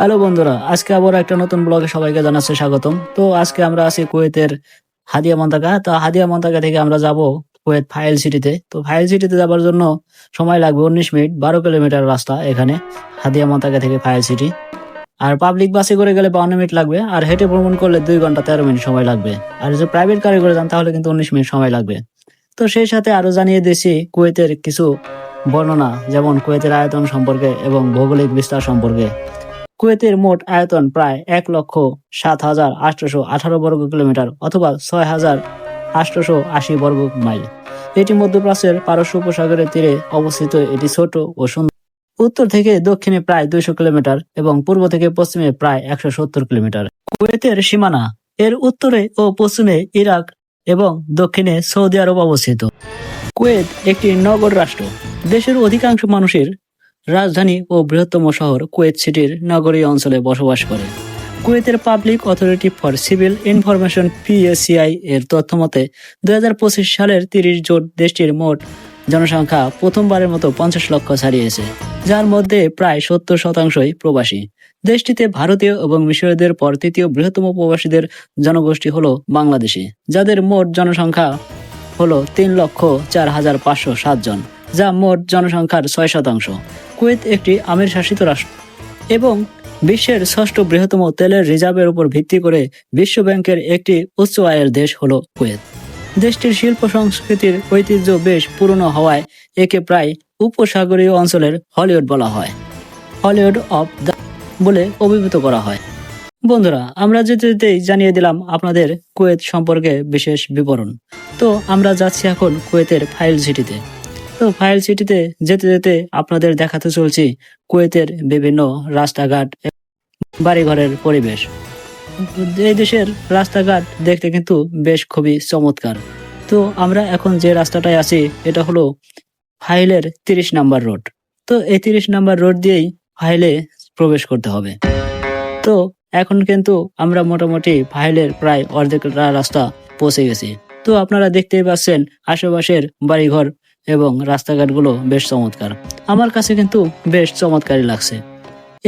Hello বন্ধুরা, আজকে আবার একটা নতুন ব্লগে সবাইকে জানাচ্ছি স্বাগতম। তো আজকে আমরা আছি কুয়েতের হাদিয়া মন্তাকা। তো হাদিয়া মন্তাকা থেকে আমরা যাব কুয়েত ফাইল সিটিতে। তো ফাইল সিটিতে যাবার জন্য সময় লাগবে 19 মিনিট, 12 কিলোমিটার রাস্তা এখানে হাদিয়া মন্তাকা থেকে ফাইল সিটি। আর পাবলিক বাসে করে গেলে 52 মিনিট লাগবে, আর হেঁটে ভ্রমণ করলে 2 ঘন্টা 13 মিনিট সময় লাগবে। আর যদি প্রাইভেট গাড়ি করে যান তাহলে কিন্তু 19 মিনিট সময় লাগবে। তো সেই সাথে আরো জানিয়ে দিয়েছি কুয়েতের কিছু বর্ণনা, যেমন কুয়েতের আয়তন সম্পর্কে এবং ভৌগোলিক বিস্তার সম্পর্কে। কুয়েতের মোট আয়তন প্রায় 1,07,818 বর্গ কিলোমিটার অথবা 6,880 বর্গ মাইল। এটি মধ্যপ্রাচ্যের পারস্য উপসাগরের তীরে অবস্থিত। এটি ছোট ও সুন্দর। উত্তর থেকে দক্ষিণে প্রায় 200 কিলোমিটার এবং পূর্ব থেকে পশ্চিমে প্রায় 170 কিলোমিটার। কুয়েতের সীমানা এর উত্তরে ও পশ্চিমে ইরাক এবং দক্ষিণে সৌদি আরব অবস্থিত। কুয়েত একটি নগর রাষ্ট্র। দেশের অধিকাংশ মানুষের রাজধানী ও বৃহত্তম শহর কুয়েত সিটির নগরীয় অঞ্চলে বসবাস করে। কুয়েতের public authority for civil information (PACI) এর তথ্য মতে 2025 সালের 30 জুন দেশটির মোট জনসংখ্যা প্রথমবারের মতো 50 লক্ষ ছাড়িয়েছে, যার মধ্যে প্রায় 70% প্রবাসী। দেশটিতে ভারতীয় এবং মিশরীয়দের পর তৃতীয় বৃহত্তম প্রবাসীদের জনগোষ্ঠী হলো বাংলাদেশি, যাদের মোট জনসংখ্যা হলো 3,04,507 জন, যা মোট জনসংখ্যার 6%। কুয়েত একটি আমির শাসিত রাষ্ট্র এবং বিশ্বের ষষ্ঠ বৃহত্তম তেলের রিজার্ভের উপর ভিত্তি করে বিশ্ব ব্যাংকের একটি উচ্চ আয়ের দেশ হলো কুয়েত। দেশটির শিল্প সংস্কৃতির ঐতিহ্য বেশ পুরনো হওয়ায় একে প্রায় উপসাগরীয় অঞ্চলের হলিউড বলা হয়। হলিউড অফ দ্য বলে অভিহিত করা হয়। বন্ধুরা, আমরা যেতে যেতেই জানিয়ে দিলাম আপনাদের কুয়েত সম্পর্কে বিশেষ বিবরণ। তো আমরা যাচ্ছি এখন কুয়েতের ফাইল সিটিতে। তো ফাইল সিটিতে যেতে যেতে আপনাদের দেখাতে চলছি কুয়েতের বিভিন্ন রাস্তাঘাট, বাড়িঘরের পরিবেশ। এই দেশের রাস্তাঘাট দেখতে কিন্তু বেশ খুবই চমৎকার। তো আমরা এখন যে রাস্তাটায় আছি এটা হলো ফাইলের 30 নাম্বার রোড। তো এই 30 নাম্বার রোড দিয়েই ফাইলে প্রবেশ করতে হবে। তো এখন কিন্তু আমরা মোটামুটি ফাইলের প্রায় অর্ধেক রাস্তা পৌঁছে গেছি। তো আপনারা দেখতেই পাচ্ছেন আশেপাশের বাড়িঘর এবং রাস্তাঘাটগুলো বেশ চমৎকার। আমার কাছে কিন্তু বেশ চমৎকারই লাগছে।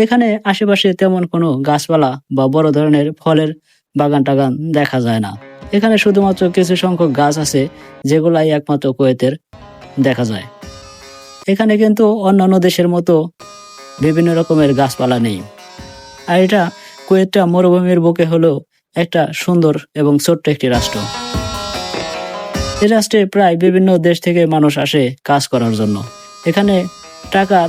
এখানে আশেপাশে তেমন কোনো গাছপালা বা বড় ধরনের ফলের বাগান টাগান দেখা যায় না। এখানে শুধুমাত্র কিছু সংখ্যক গাছ আছে, যেগুলাই একমাত্র কুয়েতের দেখা যায়। এখানে কিন্তু অন্যান্য দেশের মতো বিভিন্ন রকমের গাছপালা নেই। আর এটা কুয়েতটা মরুভূমির বুকে হলো একটা সুন্দর এবং ছোট্ট একটি রাষ্ট্র। এই রাষ্ট্রে প্রায় বিভিন্ন দেশ থেকে মানুষ আসে কাজ করার জন্য। এখানে টাকার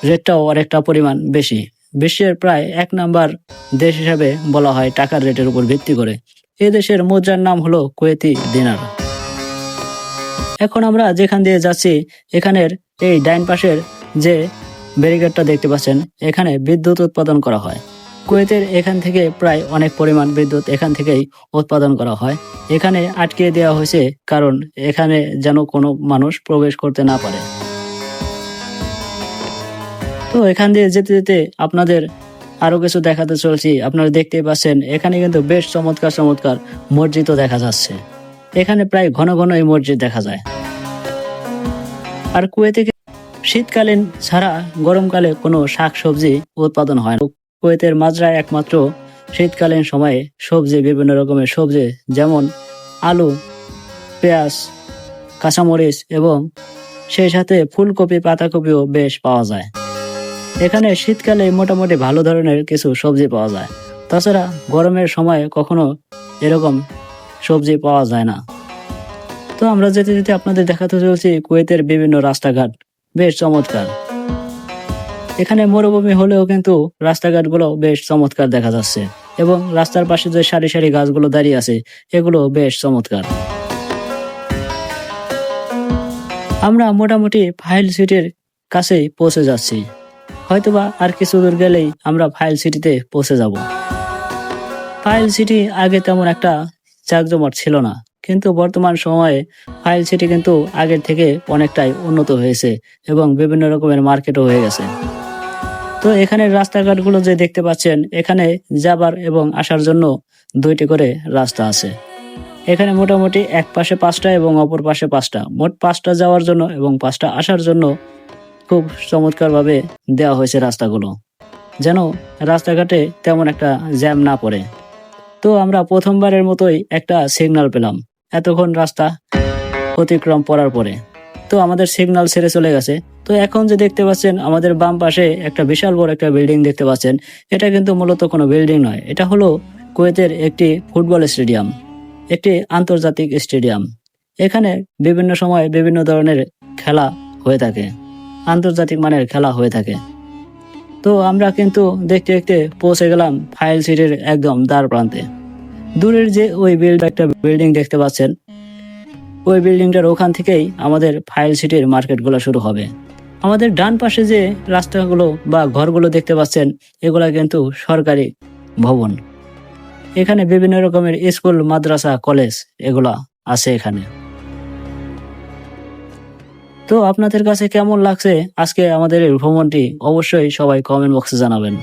রেটটাও অনেকটা পরিমাণ বেশি। বিশ্বের প্রায় 1 নাম্বার দেশ হিসাবে বলা হয় টাকার রেটের উপর ভিত্তি করে। এই দেশের মুদ্রার নাম হলো কুয়েতি দিনার। এখন আমরা যেখান দিয়ে যাচ্ছি এখানের এই ডাইন পাশের যে ব্যারিকেডটা দেখতে পাচ্ছেন, এখানে বিদ্যুৎ উৎপাদন করা হয়। কুয়েতের এখান থেকে প্রায় অনেক পরিমাণ বিদ্যুৎ এখান থেকেই উৎপাদন করা হয়। এখানে আটকে দেওয়া হয়েছে কারণ এখানে যেন কোনো মানুষ প্রবেশ করতে না পারে। তো এখান দিয়ে যেতে যেতে আপনাদের আরো কিছু দেখাতে চলছি। আপনারা দেখতেই পাচ্ছেন এখানে কিন্তু বেশ চমৎকার চমৎকার মসজিদও দেখা যাচ্ছে। এখানে প্রায় ঘন ঘন এই মসজিদ দেখা যায়। আর কুয়েতে শীতকালীন ছাড়া গরমকালে কোনো শাকসবজি উৎপাদন হয় না। কুয়েতের মাজরায় একমাত্র শীতকালীন সময়ে সবজি, বিভিন্ন রকমের সবজি যেমন আলু, পেঁয়াজ, কাঁচামরিচ এবং সেই সাথে ফুলকপি, পাতাকপিও বেশ পাওয়া যায়। এখানে শীতকালে মোটামুটি ভালো ধরনের কিছু সবজি পাওয়া যায়। তাছাড়া গরমের সময় কখনো এরকম সবজি পাওয়া যায় না। তো আমরা যেতে যেতে আপনাদের দেখাতে চলছি কুয়েতের বিভিন্ন রাস্তাঘাট বেশ চমৎকার। এখানে মরুভূমি হলেও কিন্তু রাস্তাঘাটগুলো বেশ চমৎকার দেখা যাচ্ছে এবং রাস্তার পাশে যে সারি সারি গাছগুলো দাঁড়িয়ে আছে এগুলো বেশ চমৎকার। আমরা মোটামুটি ফাইল সিটির কাছেই পৌঁছে যাচ্ছি। হয়তোবা আর কিছু দূর গেলেই আমরা ফাইল সিটিতে পৌঁছে যাব। ফাইল সিটি আগে তেমন একটা জাঁকজমট ছিল না, কিন্তু বর্তমান সময়ে ফাইল সিটি কিন্তু আগের থেকে অনেকটাই উন্নত হয়েছে এবং বিভিন্ন রকমের মার্কেটও হয়ে গেছে। তো এখানে রাস্তাঘাটগুলো যে দেখতে পাচ্ছেন, এখানে যাবার এবং আসার জন্য 2টি করে রাস্তা আছে। এখানে মোটামুটি এক পাশে 5টা এবং অপর পাশে 5টা, মোট 5টা যাওয়ার জন্য এবং 5টা আসার জন্য খুব চমৎকার ভাবে দেওয়া হয়েছে রাস্তাগুলো। যেন রাস্তাঘাটে তেমন একটা জ্যাম না পড়ে। তো আমরা প্রথমবারের মতোই একটা সিগন্যাল পেলাম এতক্ষণ রাস্তা অতিক্রম করার পরে। তো আমাদের সিগন্যাল ছেড়ে চলে গেছে। তো এখন যে দেখতে পাচ্ছেন আমাদের বাম পাশে একটা বিশাল বড় একটা বিল্ডিং দেখতে পাচ্ছেন, এটা কিন্তু মূলত কোনো বিল্ডিং নয়, এটা হলো কুয়েতের একটি ফুটবল স্টেডিয়াম, একটি আন্তর্জাতিক স্টেডিয়াম। এখানে বিভিন্ন সময় বিভিন্ন ধরনের খেলা হয়ে থাকে, আন্তর্জাতিক মানের খেলা হয়ে থাকে। তো আমরা কিন্তু দেখতে দেখতে পৌঁছে গেলাম ফাইল সিটির একদম দ্বার প্রান্তে। দূরের যে ওই একটা বিল্ডিং দেখতে পাচ্ছেন, ওই বিল্ডিংটার ওখান থেকেই আমাদের ফাইল সিটির মার্কেটগুলো শুরু হবে। আমাদের ডান পাশে যে রাস্তাগুলো বা ঘরগুলো দেখতে পাচ্ছেন, এগুলা কিন্তু সরকারি ভবন। এখানে বিভিন্ন রকমের স্কুল, মাদ্রাসা, কলেজ এগুলা আছে এখানে। তো আপনাদের কাছে কেমন লাগছে আজকে আমাদের এই ভ্রমণটি, অবশ্যই সবাই কমেন্ট বক্সে জানাবেন।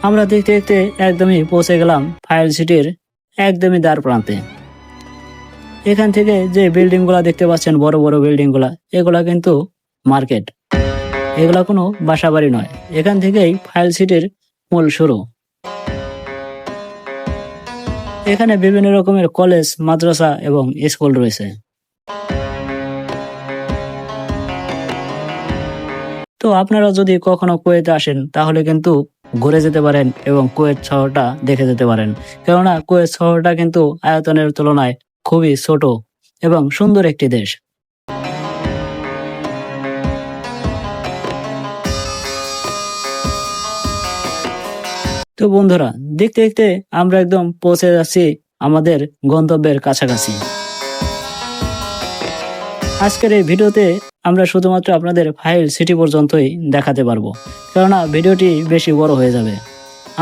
আমরা দেখতে দেখতে একদমই পৌঁছে গেলাম ফাইল সিটির একদমই দ্বার প্রান্তে। এখান থেকে যে বিল্ডিং গুলা দেখতে পাচ্ছেন, বড় বড় বিল্ডিং গুলা, এগুলা কিন্তু মার্কেট, এগুলা কোনো বাসা বাড়ি নয়। এখান থেকেই ফাইল সিটির মূল শুরু। এখানে বিভিন্ন রকমের কলেজ, মাদ্রাসা এবং স্কুল রয়েছে। তো আপনারা যদি কখনো কুয়েতে আসেন তাহলে কিন্তু ঘুরে যেতে পারেন এবং কুয়েত শহরটা দেখে যেতে পারেন, কেননা কুয়েত শহরটা কিন্তু আয়তনের তুলনায় খুবই ছোট এবং সুন্দর একটি দেশ। তো বন্ধুরা, দেখতে দেখতে আমরা একদম পৌঁছে যাচ্ছি আমাদের গন্তব্যের কাছাকাছি। আজকের এই ভিডিওতে আমরা শুধুমাত্র আপনাদের ফাইল সিটি পর্যন্তই দেখাতে পারবো, কেননা ভিডিওটি বেশি বড় হয়ে যাবে।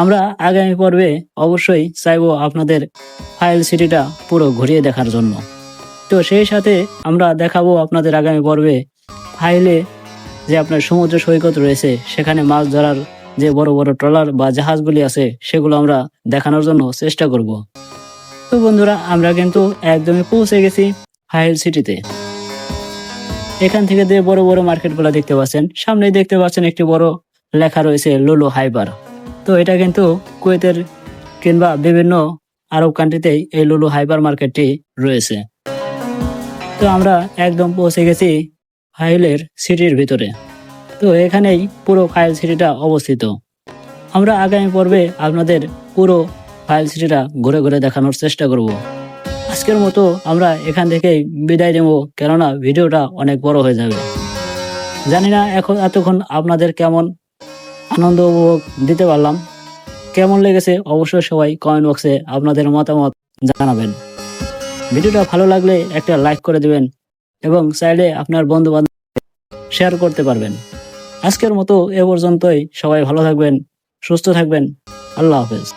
আমরা আগামী পর্বে অবশ্যই চাইবো আপনাদের ফাইল সিটিটা পুরো ঘুরিয়ে দেখার জন্য। তো সেই সাথে আমরা দেখাবো আপনাদের আগামী পর্বে ফাইলে যে আপনার সমুদ্র সৈকত রয়েছে, সেখানে মাছ ধরার যে বড় বড় ট্রলার বা জাহাজগুলি আছে, সেগুলো আমরা দেখানোর জন্য চেষ্টা করব। তো বন্ধুরা, আমরা কিন্তু একদমই পৌঁছে গেছি ফাইল সিটিতে। এখান থেকে যে বড় বড় মার্কেটগুলো দেখতে পাচ্ছেন, সামনেই দেখতে পাচ্ছেন একটি বড় লেখা রয়েছে লুলু হাইপার। তো এটা কিন্তু কুয়েতের কিংবা বিভিন্ন আরব কান্ট্রিতেই এই লুলু হাইপার মার্কেটটি রয়েছে। তো আমরা একদম পৌঁছে গেছি ফাইলের সিটির ভিতরে। তো এখানেই পুরো ফাইল সিটিটা অবস্থিত। আমরা আগামী পর্বে আপনাদের পুরো ফাইল সিটিটা ঘুরে ঘুরে দেখানোর চেষ্টা করব। আজকের মতো আমরা এখান থেকেই বিদায় নেব, কেননা ভিডিওটা অনেক বড় হয়ে যাবে। জানি না এতক্ষণ আপনাদের কেমন আনন্দ উপভোগ দিতে পারলাম, কেমন লেগেছে অবশ্যই সবাই কমেন্ট বক্সে আপনাদের মতামত জানাবেন। ভিডিওটা ভালো লাগলে একটা লাইক করে দিবেন এবং চাইলে আপনার বন্ধু বান্ধব শেয়ার করতে পারবেন। আজকের মতো এ পর্যন্তই। সবাই ভালো থাকবেন, সুস্থ থাকবেন। আল্লাহ হাফেজ।